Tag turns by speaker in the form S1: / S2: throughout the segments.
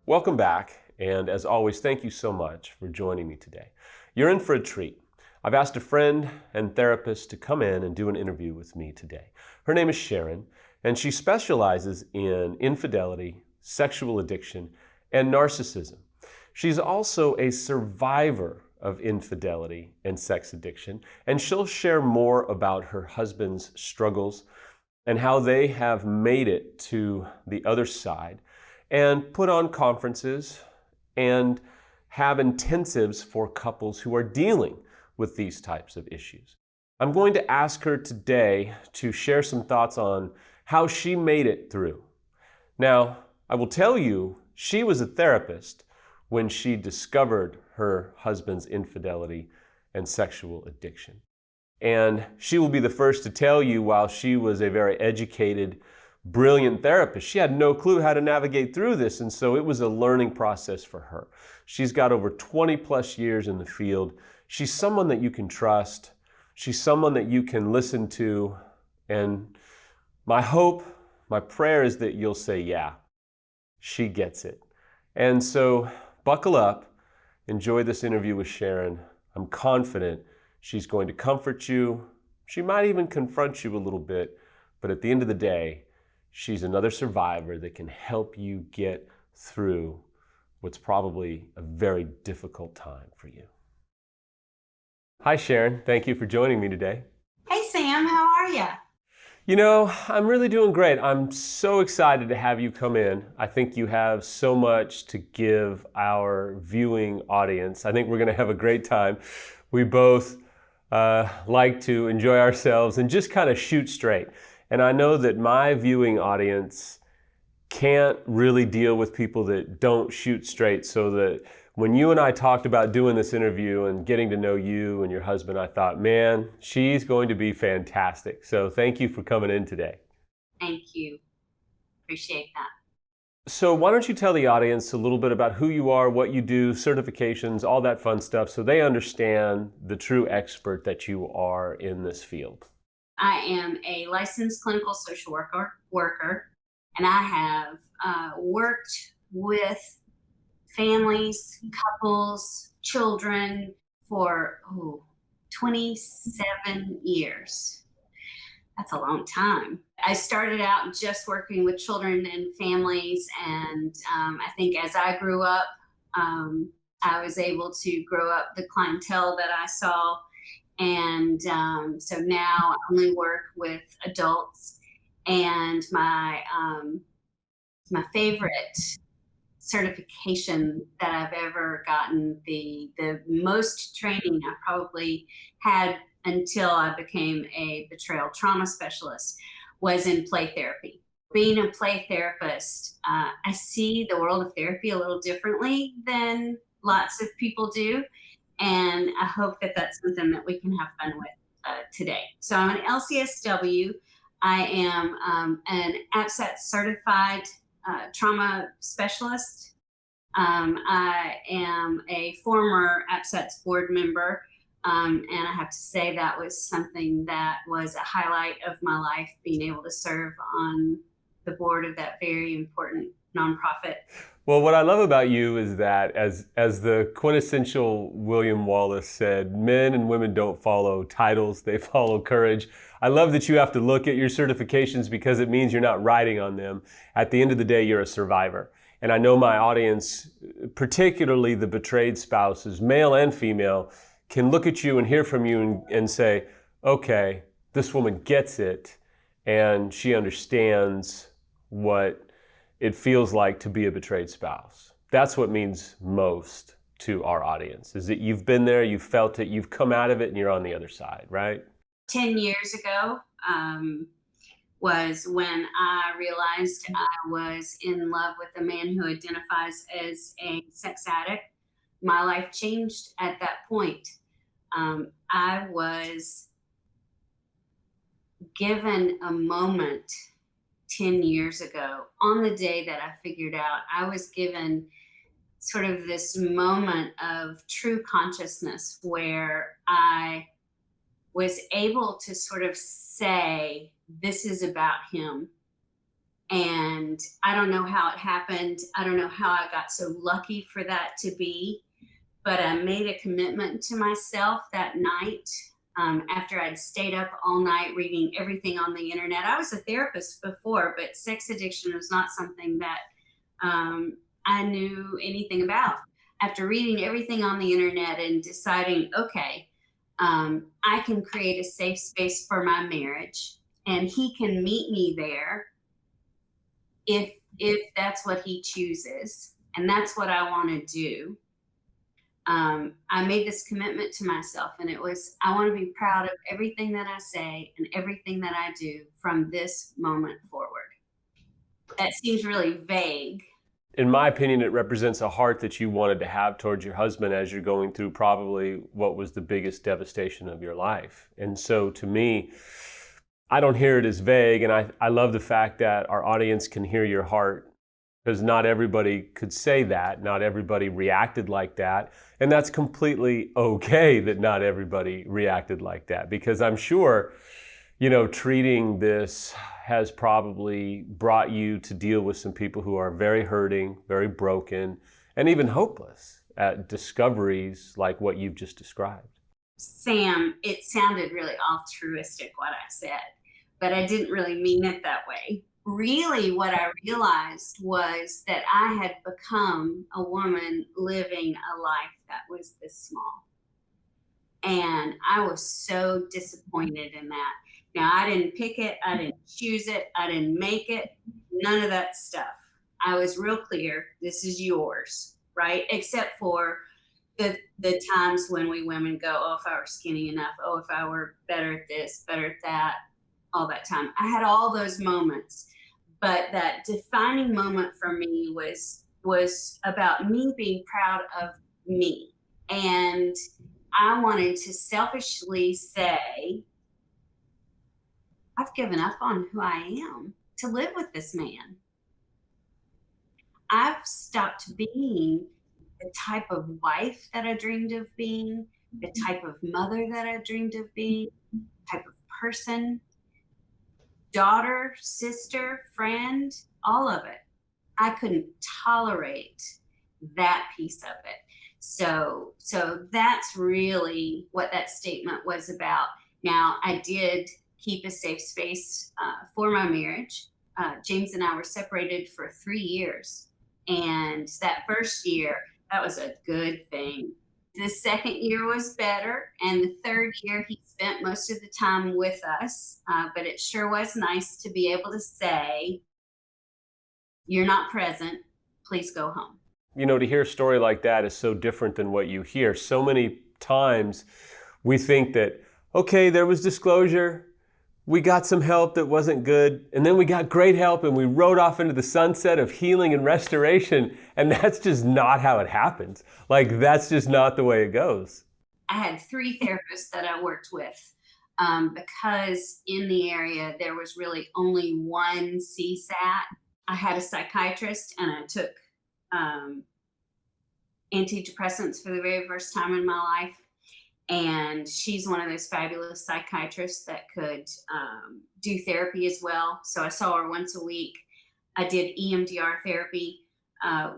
S1: Welcome back, and as always, thank you so much for joining me today. You're in for a treat. I've asked a friend and therapist to come in and do an interview with me today. Her name is Sharon, and she specializes in infidelity, sexual addiction, and narcissism. She's also a survivor of infidelity and sex addiction, and she'll share more about her husband's struggles and how they have made it to the other side and put on conferences and have intensives for couples who are dealing with these types of issues. I'm going to ask her today to share some thoughts on how she made it through. Now, I will tell you, she was a therapist when she discovered her husband's infidelity and sexual addiction. And she will be the first to tell you, while she was a very educated, brilliant therapist, she had no clue how to navigate through this. And so it was a learning process for her. She's got over 20 plus years in the field. She's someone that you can trust. She's someone that you can listen to. And my hope, my prayer is that you'll say, yeah, she gets it. And so buckle up, enjoy this interview with Sharon. I'm confident she's going to comfort you. She might even confront you a little bit, but at the end of the day, she's another survivor that can help you get through what's probably a very difficult time for you. Hi, Sharon. Thank you for joining me today.
S2: Hey, Sam, how are you?
S1: You know, I'm really doing great. I'm so excited to have you come in. I think you have so much to give our viewing audience. I think we're going to have a great time. We both like to enjoy ourselves and just kind of shoot straight. And I know that my viewing audience can't really deal with people that don't shoot straight, so that when you and I talked about doing this interview and getting to know you and your husband, I thought, man, she's going to be fantastic. So thank you for coming in today.
S2: Thank you. Appreciate that.
S1: So why don't you tell the audience a little bit about who you are, what you do, certifications, all that fun stuff, so they understand the true expert that you are in this field.
S2: I am a licensed clinical social worker, and I have worked with families, couples, children for 27 years. That's a long time. I started out just working with children and families, and I think as I grew up, I was able to grow up the clientele that I saw. And so now I only work with adults, and my favorite certification that I've ever gotten, the most training I probably had until I became a betrayal trauma specialist, was in play therapy. Being a play therapist, I see the world of therapy a little differently than lots of people do. And I hope that that's something that we can have fun with today. So I'm an LCSW. I am an APSAT certified trauma specialist. I am a former APSATS board member. And I have to say that was something that was a highlight of my life, being able to serve on the board of that very important nonprofit.
S1: Well, what I love about you is that, as the quintessential William Wallace said, men and women don't follow titles, they follow courage. I love that you have to look at your certifications, because it means you're not riding on them. At the end of the day, you're a survivor. And I know my audience, particularly the betrayed spouses, male and female, can look at you and hear from you and say, okay, this woman gets it, and she understands what it feels like to be a betrayed spouse. That's what means most to our audience, is that you've been there, you've felt it, you've come out of it, and you're on the other side, right?
S2: 10 years ago was when I realized I was in love with a man who identifies as a sex addict. My life changed at that point. I was given a moment 10 years ago, on the day that I figured out, I was given sort of this moment of true consciousness where I was able to sort of say, this is about him. And I don't know how it happened. I don't know how I got so lucky for that to be, but I made a commitment to myself that night, after I'd stayed up all night reading everything on the internet. I was a therapist before, but sex addiction was not something that I knew anything about. After reading everything on the internet and deciding, okay, I can create a safe space for my marriage, and he can meet me there if that's what he chooses, and that's what I want to do. I made this commitment to myself, and it was, I want to be proud of everything that I say and everything that I do from this moment forward. That seems really vague.
S1: In my opinion, it represents a heart that you wanted to have towards your husband as you're going through probably what was the biggest devastation of your life. And so to me, I don't hear it as vague, and I love the fact that our audience can hear your heart, because not everybody could say that, not everybody reacted like that, and that's completely okay that not everybody reacted like that, because I'm sure, treating this has probably brought you to deal with some people who are very hurting, very broken, and even hopeless at discoveries like what you've just described.
S2: Sam, it sounded really altruistic what I said, but I didn't really mean it that way. Really, what I realized was that I had become a woman living a life that was this small. And I was so disappointed in that. Now, I didn't pick it, I didn't choose it, I didn't make it, none of that stuff. I was real clear, this is yours, right? Except for the times when we women go, oh, if I were skinny enough, oh, if I were better at this, better at that, all that time. I had all those moments, but that defining moment for me was about me being proud of me. And I wanted to selfishly say, I've given up on who I am to live with this man. I've stopped being the type of wife that I dreamed of being, the type of mother that I dreamed of being, type of person, daughter, sister, friend, all of it. I couldn't tolerate that piece of it. So that's really what that statement was about. Now, I did keep a safe space for my marriage. James and I were separated for 3 years. And that first year, that was a good thing. The second year was better. And the third year, he spent most of the time with us. But it sure was nice to be able to say, you're not present, please go home.
S1: To hear a story like that is so different than what you hear. So many times we think that, okay, there was disclosure, we got some help that wasn't good, and then we got great help and we rode off into the sunset of healing and restoration, and that's just not how it happens. Like, that's just not the way it goes.
S2: I had 3 therapists that I worked with because in the area there was really only one CSAT. I had a psychiatrist, and I took antidepressants for the very first time in my life. And she's one of those fabulous psychiatrists that could do therapy as well. So I saw her once a week. I did EMDR therapy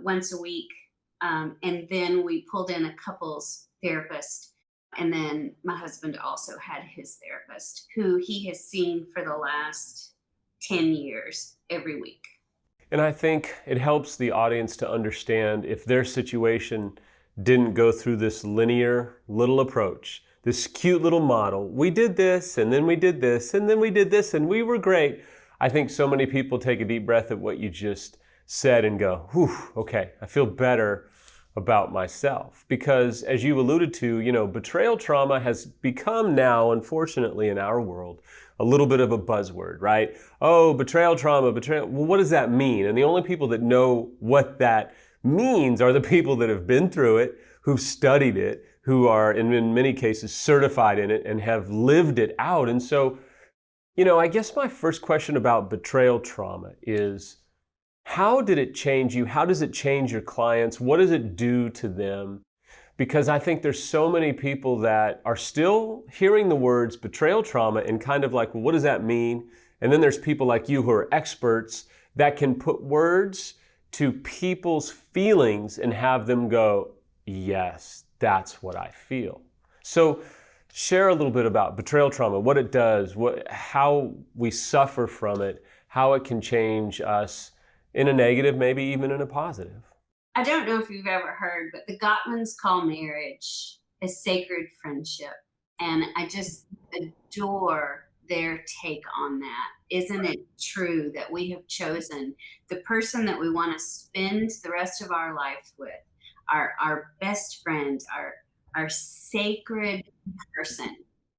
S2: once a week. And then we pulled in a couples therapist. And then my husband also had his therapist, who he has seen for the last 10 years every week.
S1: And I think it helps the audience to understand if their situation didn't go through this linear little approach, this cute little model. We did this, and then we did this, and then we did this, and we were great. I think so many people take a deep breath at what you just said and go, whew, okay, I feel better about myself. Because as you alluded to, betrayal trauma has become now, unfortunately, in our world, a little bit of a buzzword, right? Oh, betrayal trauma, betrayal. Well, what does that mean? And the only people that know what that means are the people that have been through it, who've studied it, who are in many cases certified in it and have lived it out. And so, I guess my first question about betrayal trauma is, how did it change you? How does it change your clients? What does it do to them? Because I think there's so many people that are still hearing the words betrayal trauma and kind of like, well, what does that mean? And then there's people like you who are experts that can put words to people's feelings and have them go, yes, that's what I feel. So share a little bit about betrayal trauma, what it does, how we suffer from it, how it can change us in a negative, maybe even in a positive.
S2: I don't know if you've ever heard, but the Gottmans call marriage a sacred friendship. And I just adore their take on that. Isn't it true that we have chosen the person that we want to spend the rest of our life with, our best friend, our sacred person?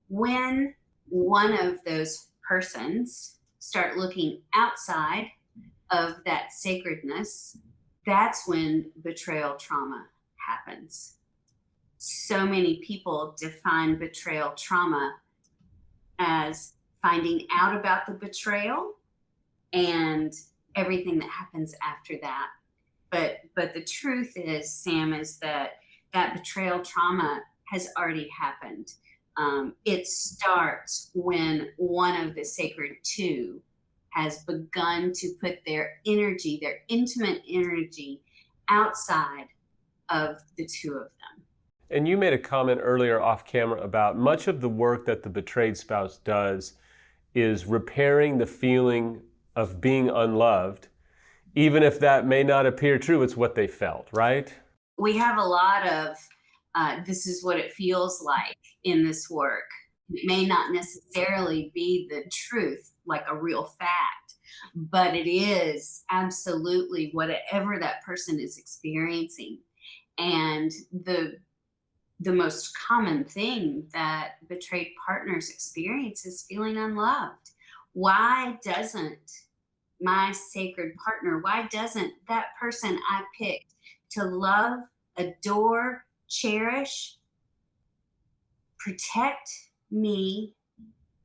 S2: When one of those persons start looking outside of that sacredness, that's when betrayal trauma happens. So many people define betrayal trauma as finding out about the betrayal and everything that happens after that. But the truth is, Sam, is that betrayal trauma has already happened. It starts when one of the sacred two has begun to put their energy, their intimate energy, outside of the two of them.
S1: And you made a comment earlier off camera about much of the work that the betrayed spouse does is repairing the feeling of being unloved, even if that may not appear true, it's what they felt, right?
S2: We have a lot of this is what it feels like in this work. It may not necessarily be the truth, like a real fact, but it is absolutely whatever that person is experiencing. And the most common thing that betrayed partners experience is feeling unloved. Why doesn't my sacred partner, why doesn't that person I picked to love, adore, cherish, protect me,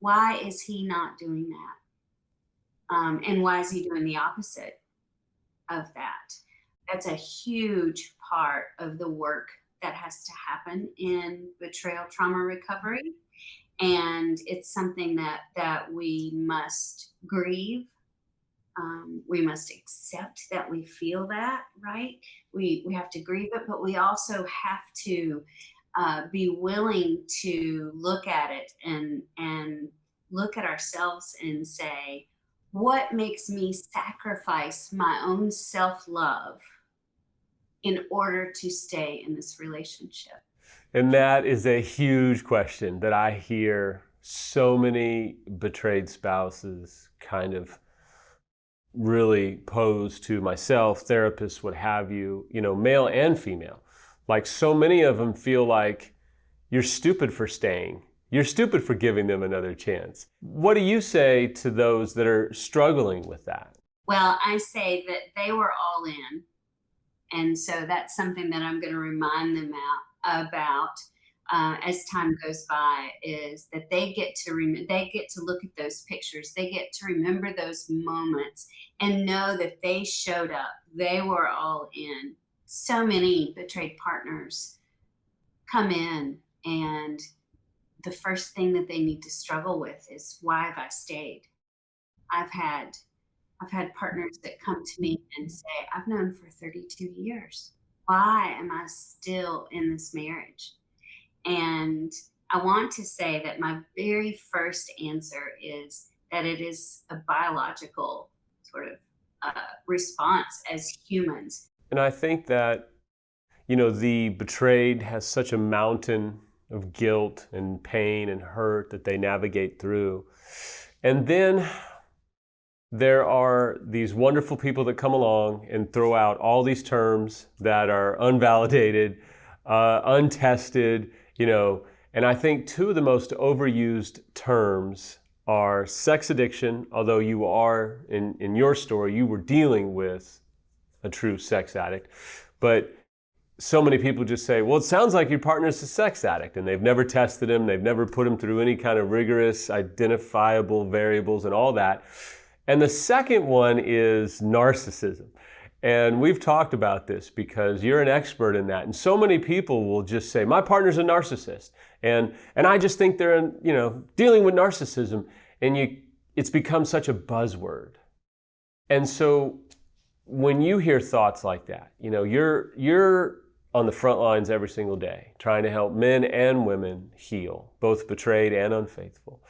S2: why is he not doing that? And why is he doing the opposite of that? That's a huge part of the work that has to happen in betrayal trauma recovery. And it's something that we must grieve. We must accept that we feel that, right? We have to grieve it, but we also have to be willing to look at it and look at ourselves and say, what makes me sacrifice my own self-love in order to stay in this relationship?
S1: And that is a huge question that I hear so many betrayed spouses kind of really pose to myself, therapists, what have you, male and female. Like so many of them feel like you're stupid for staying. You're stupid for giving them another chance. What do you say to those that are struggling with that?
S2: Well, I say that they were all in. And so that's something that I'm going to remind them about as time goes by, is that they get to look at those pictures, they get to remember those moments and know that they showed up, they were all in. So many betrayed partners come in and the first thing that they need to struggle with is, why have I stayed? I've had partners that come to me and say, I've known for 32 years. Why am I still in this marriage? And I want to say that my very first answer is that it is a biological sort of response as humans.
S1: And I think that, the betrayed has such a mountain of guilt and pain and hurt that they navigate through. And then there are these wonderful people that come along and throw out all these terms that are unvalidated, untested, and I think two of the most overused terms are sex addiction, although you are, in your story, you were dealing with a true sex addict. But so many people just say, well, it sounds like your partner's a sex addict, and they've never tested him, they've never put him through any kind of rigorous identifiable variables and all that. And the second one is narcissism. And we've talked about this because you're an expert in that. And so many people will just say, my partner's a narcissist. And I just think they're, dealing with narcissism. And it's become such a buzzword. And so when you hear thoughts like that, you're on the front lines every single day trying to help men and women heal, both betrayed and unfaithful.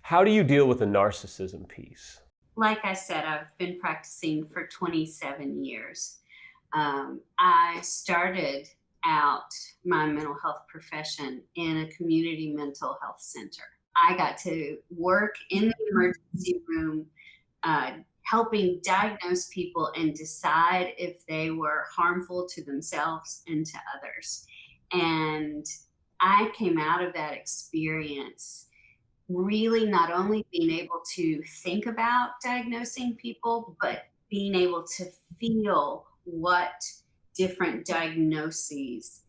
S1: How do you deal with the narcissism piece?
S2: Like I said, I've been practicing for 27 years. I started out my mental health profession in a community mental health center. I got to work in the emergency room, helping diagnose people and decide if they were harmful to themselves and to others. And I came out of that experience really not only being able to think about diagnosing people, but being able to feel what different diagnoses,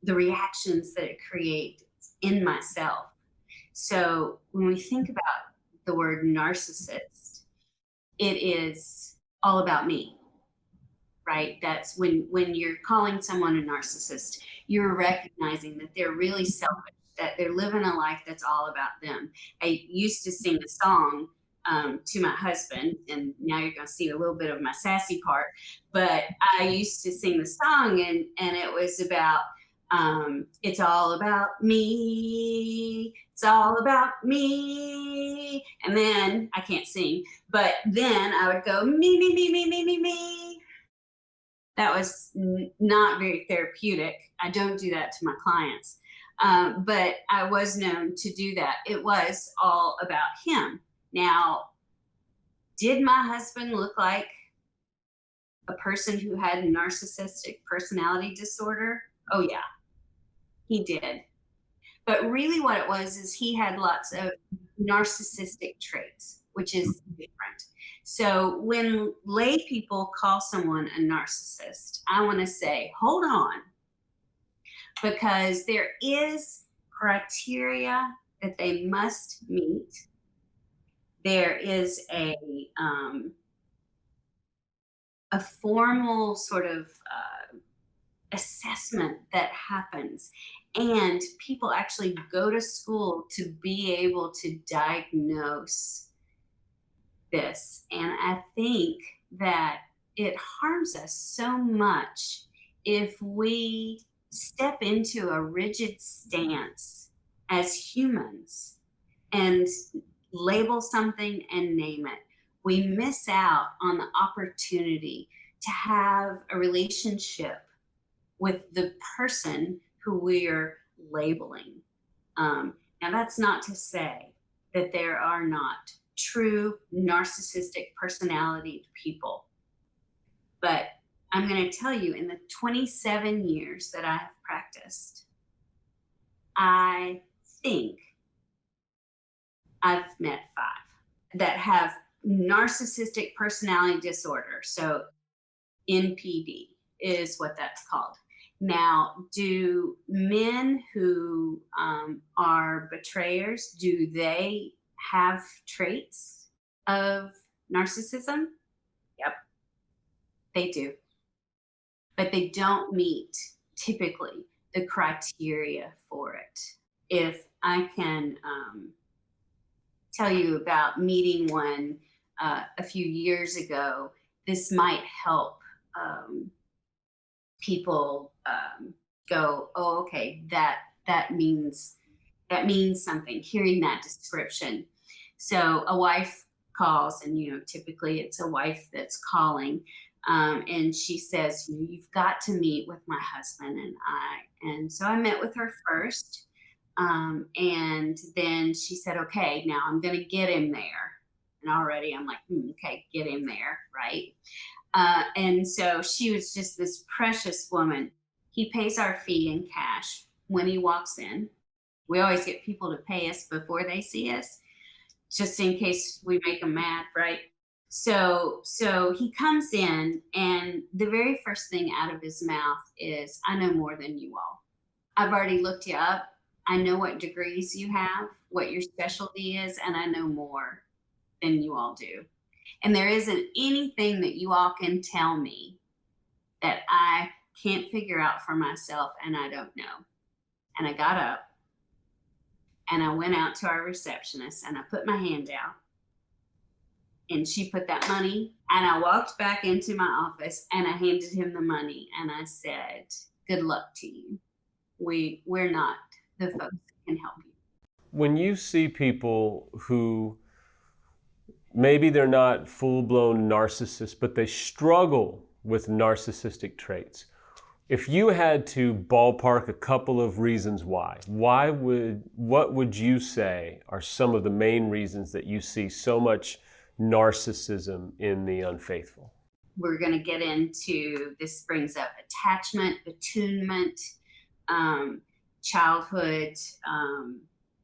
S2: the reactions that it creates in myself. So when we think about the word narcissist, it is all about me, right? That's when you're calling someone a narcissist, you're recognizing that they're really selfish, that they're living a life that's all about them. I used to sing a song to my husband, and now you're going to see a little bit of my sassy part. But I used to sing the song, and it was about it's all about me. It's all about me. And then I can't sing, but then I would go me. That was not very therapeutic. I don't do that to my clients. But I was known to do that. It was all about him. Now, did my husband look like a person who had narcissistic personality disorder? Oh, yeah, he did. But really, what it was is he had lots of narcissistic traits, which is different. So when lay people call someone a narcissist, I want to say, hold on, because there is criteria that they must meet. There is a formal sort of assessment that happens, and people actually go to school to be able to diagnose this. And I think that it harms us so much if we step into a rigid stance as humans and label something and name it. We miss out on the opportunity to have a relationship with the person who we're labeling. Now, that's not to say that there are not true narcissistic personality people, but I'm going to tell you, in the 27 years that I have practiced, I think I've met 5 that have narcissistic personality disorder. So NPD is what that's called. Now, do men who are betrayers, do they have traits of narcissism? Yep, they do. But they don't meet typically the criteria for it. If I can tell you about meeting one a few years ago, this might help people go, oh, okay, that means something. Hearing that description. So a wife calls, and typically it's a wife that's calling, and she says, "You've got to meet with my husband and I." And so I met with her first, and then she said, "Okay, now I'm going to get him there." And already I'm like, "Okay, get him there, right?" And so she was just this precious woman. He pays our fee in cash when he walks in. We always get people to pay us before they see us, just in case we make them mad, right? So he comes in, and the very first thing out of his mouth is, "I know more than you all. I've already looked you up. I know what degrees you have, what your specialty is, and I know more than you all do. And there isn't anything that you all can tell me that I can't figure out for myself, and I don't know." And I got up and I went out to our receptionist and I put my hand out And she put that money, and I walked back into my office and I handed him the money and I said, good luck to you. We're not the folks that can help you.
S1: When you see people who maybe they're not full-blown narcissists, but they struggle with narcissistic traits, if you had to ballpark a couple of reasons what would you say are some of the main reasons that you see so much narcissism in the unfaithful?
S2: We're going to get into, this brings up attachment, attunement, childhood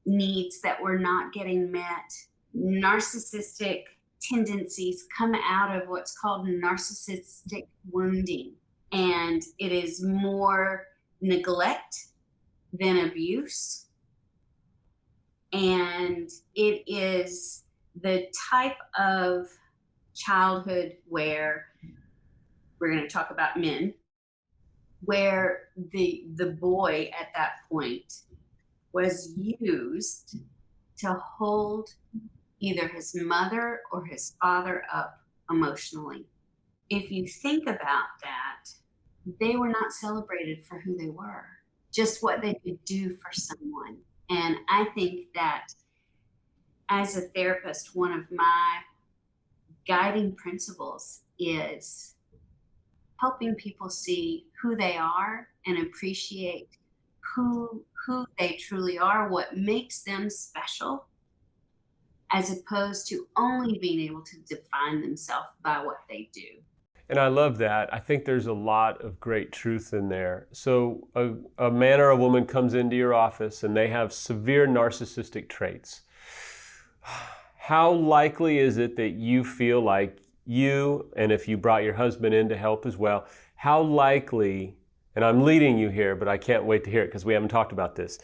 S2: needs that were not getting met. Narcissistic tendencies come out of what's called narcissistic wounding. And it is more neglect than abuse. And it is the type of childhood where, we're going to talk about men, where the boy at that point was used to hold either his mother or his father up emotionally. If you think about that, they were not celebrated for who they were, just what they could do for someone. And I think that as a therapist, one of my guiding principles is helping people see who they are and appreciate who they truly are, what makes them special, as opposed to only being able to define themselves by what they do.
S1: And I love that. I think there's a lot of great truth in there. So a man or a woman comes into your office and they have severe narcissistic traits. How likely is it that you feel like you, and if you brought your husband in to help as well, how likely, and I'm leading you here, but I can't wait to hear it because we haven't talked about this.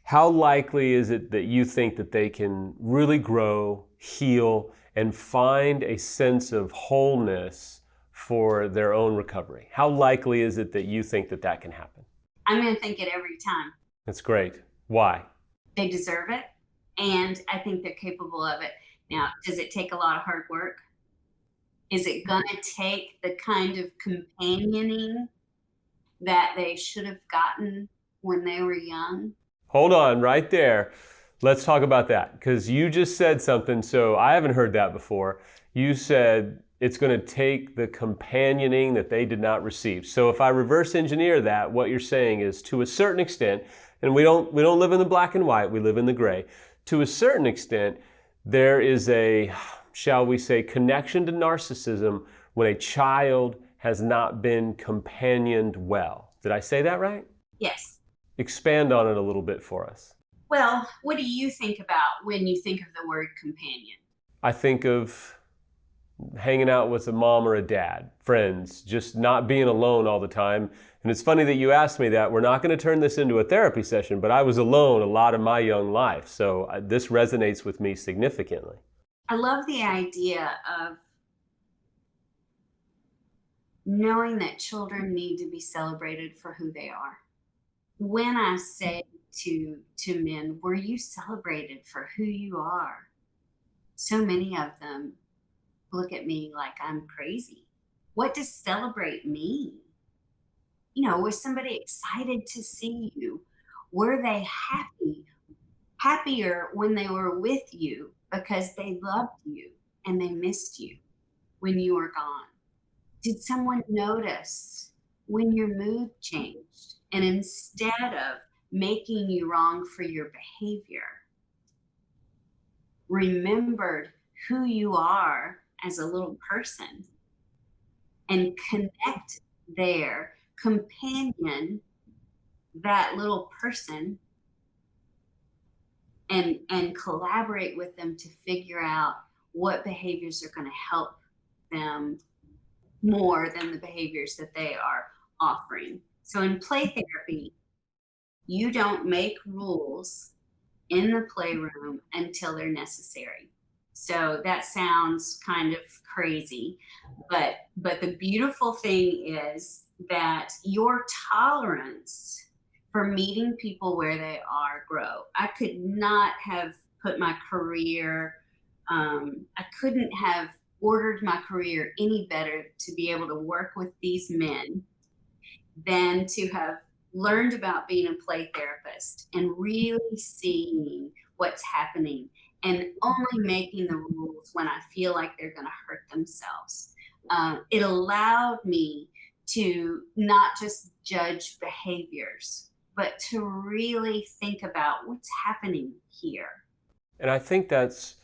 S1: How likely is it that you think that they can really grow, heal, and find a sense of wholeness for their own recovery? How likely is it that you think that that can happen?
S2: I'm going to think it every time.
S1: That's great. Why?
S2: They deserve it, and I think they're capable of it. Now, does it take a lot of hard work? Is it going to take the kind of companioning that they should have gotten when they were young?
S1: Hold on right there. Let's talk about that, because you just said something, so I haven't heard that before. You said it's going to take the companioning that they did not receive. So if I reverse engineer that, what you're saying is, to a certain extent, and we don't live in the black and white, we live in the gray. To a certain extent, there is a, shall we say, connection to narcissism when a child has not been companioned well. Did I say that right?
S2: Yes.
S1: Expand on it a little bit for us.
S2: Well, what do you think about when you think of the word companion?
S1: I think of hanging out with a mom or a dad, friends, just not being alone all the time. And it's funny that you asked me that. We're not going to turn this into a therapy session, but I was alone a lot of my young life. So this resonates with me significantly.
S2: I love the idea of knowing that children need to be celebrated for who they are. When I say to men, were you celebrated for who you are? So many of them look at me like I'm crazy. What does celebrate mean? You know, was somebody excited to see you? Were they happier when they were with you because they loved you and they missed you when you were gone? Did someone notice when your mood changed, and instead of making you wrong for your behavior, remembered who you are as a little person and connect there, companion that little person, and collaborate with them to figure out what behaviors are going to help them more than the behaviors that they are offering. So in play therapy, you don't make rules in the playroom until they're necessary. So that sounds kind of crazy, but the beautiful thing is that your tolerance for meeting people where they are grow. I could not have put my career I couldn't have ordered my career any better to be able to work with these men than to have learned about being a play therapist and really seeing what's happening and only making the rules when I feel like they're going to hurt themselves. It allowed me to not just judge behaviors, but to really think about what's happening here.
S1: And I think that's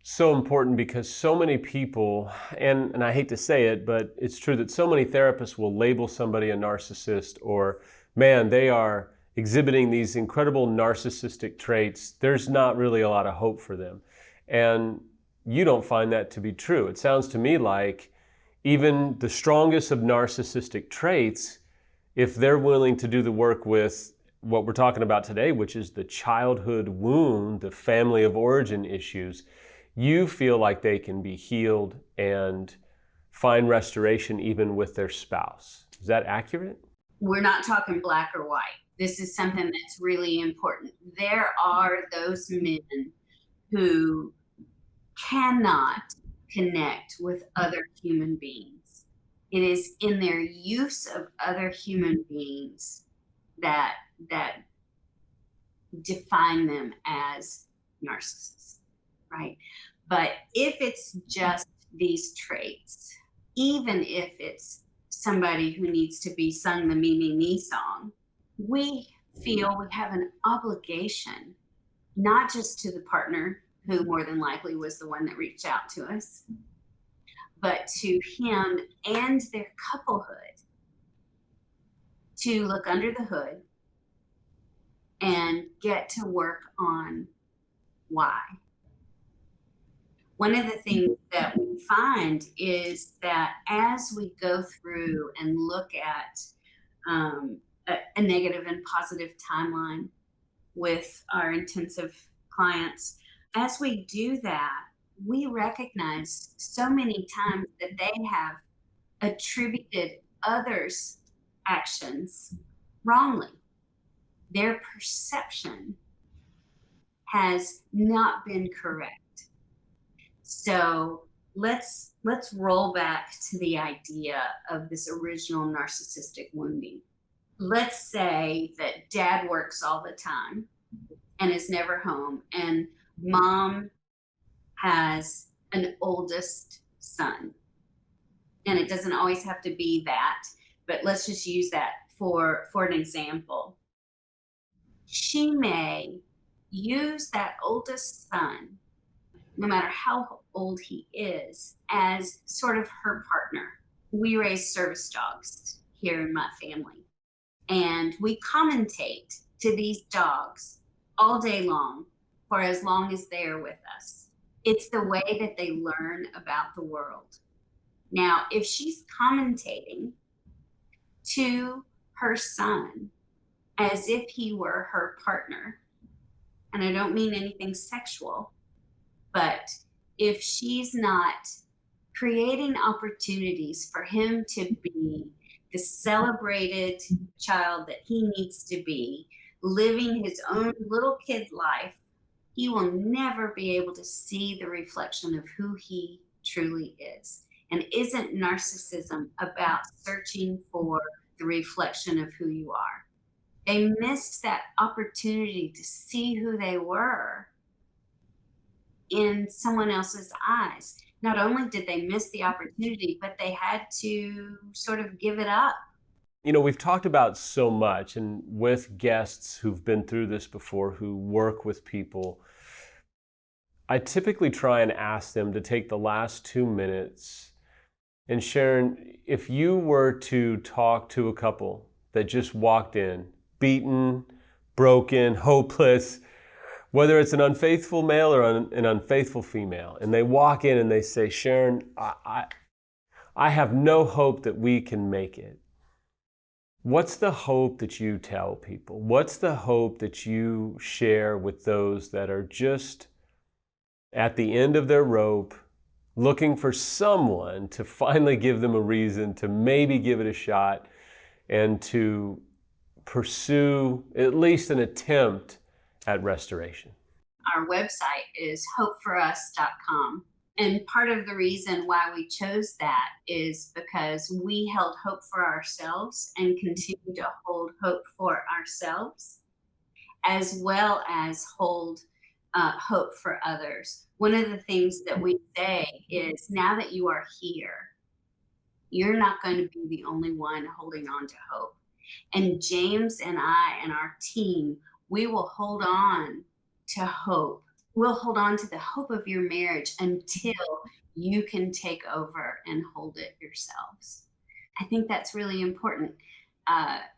S1: so important because so many people, and I hate to say it, but it's true that so many therapists will label somebody a narcissist, or, man, they are exhibiting these incredible narcissistic traits. There's not really a lot of hope for them. And you don't find that to be true. It sounds to me like even the strongest of narcissistic traits, if they're willing to do the work with what we're talking about today, which is the childhood wound, the family of origin issues, you feel like they can be healed and find restoration even with their spouse. Is that accurate?
S2: We're not talking black or white. This is something that's really important. There are those men who cannot connect with other human beings. It is in their use of other human beings that define them as narcissists, right? But if it's just these traits, even if it's somebody who needs to be sung the me, me, me song, we feel we have an obligation, not just to the partner who more than likely was the one that reached out to us, but to him and their couplehood, to look under the hood and get to work on why. One of the things that we find is that as we go through and look at a negative and positive timeline with our intensive clients, as we do that, we recognize so many times that they have attributed others' actions wrongly. Their perception has not been correct. So let's roll back to the idea of this original narcissistic wounding. Let's say that dad works all the time and is never home, and mom has an oldest son. And it doesn't always have to be that, but let's just use that for an example. She may use that oldest son, no matter how old he is, as sort of her partner. We raise service dogs here in my family, and we commentate to these dogs all day long for as long as they are with us. It's the way that they learn about the world. Now, if she's commentating to her son as if he were her partner, and I don't mean anything sexual, but if she's not creating opportunities for him to be the celebrated child that he needs to be, living his own little kid life, he will never be able to see the reflection of who he truly is. And isn't narcissism about searching for the reflection of who you are? They missed that opportunity to see who they were in someone else's eyes. Not only did they miss the opportunity, but they had to sort of give it up.
S1: You know, we've talked about so much, and with guests who've been through this before, who work with people, I typically try and ask them to take the last 2 minutes. And Sharon, if you were to talk to a couple that just walked in, beaten, broken, hopeless, whether it's an unfaithful male or an unfaithful female, and they walk in and they say, Sharon, I have no hope that we can make it. What's the hope that you tell people? What's the hope that you share with those that are just at the end of their rope, looking for someone to finally give them a reason to maybe give it a shot and to pursue at least an attempt at restoration?
S2: our website is hopeforus.com. And part of the reason why we chose that is because we held hope for ourselves and continue to hold hope for ourselves, as well as hold hope for others. One of the things that we say is, now that you are here, you're not going to be the only one holding on to hope. And James and I and our team, we will hold on to hope. We'll hold on to the hope of your marriage until you can take over and hold it yourselves. I think that's really important.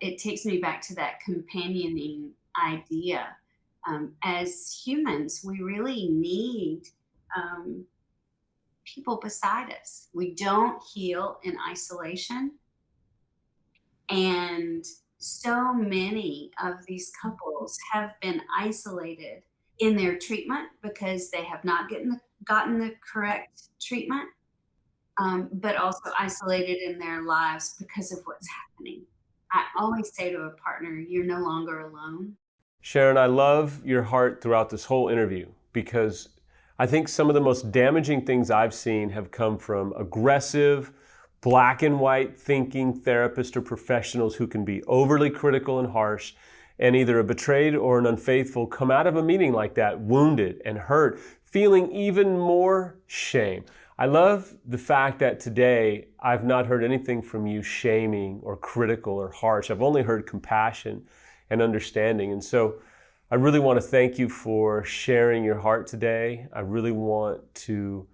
S2: It takes me back to that companioning idea. As humans, we really need um, people beside us. We don't heal in isolation. And so many of these couples have been isolated in their treatment because they have not gotten the correct treatment, but also isolated in their lives because of what's happening. I always say to a partner, you're no longer alone.
S1: Sharon, I love your heart throughout this whole interview because I think some of the most damaging things I've seen have come from aggressive, black and white thinking therapists or professionals who can be overly critical and harsh, and either a betrayed or an unfaithful come out of a meeting like that wounded and hurt, feeling even more shame. I love the fact that today I've not heard anything from you shaming or critical or harsh. I've only heard compassion and understanding. And so I really want to thank you for sharing your heart today. I really want to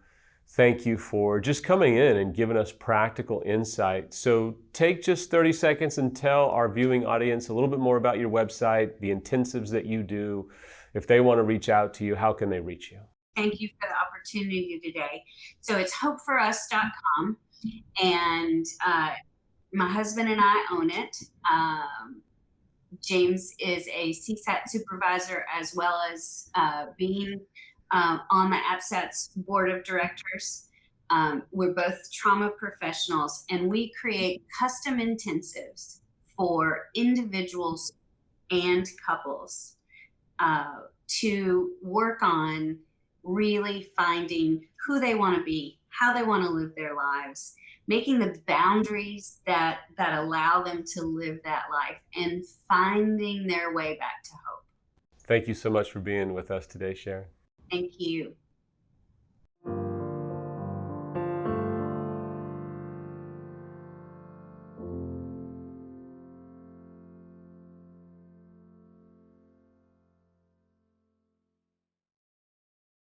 S1: thank you for just coming in and giving us practical insight. So take just 30 seconds and tell our viewing audience a little bit more about your website, the intensives that you do. If they want to reach out to you, how can they reach you?
S2: Thank you for the opportunity today. So it's hopeforus.com, and my husband and I own it. James is a CSAT supervisor, as well as being on the APSAT's board of directors. We're both trauma professionals, and we create custom intensives for individuals and couples to work on really finding who they want to be, how they want to live their lives, making the boundaries that allow them to live that life, and finding their way back to hope.
S1: Thank you so much for being with us today, Sharon.
S2: Thank you.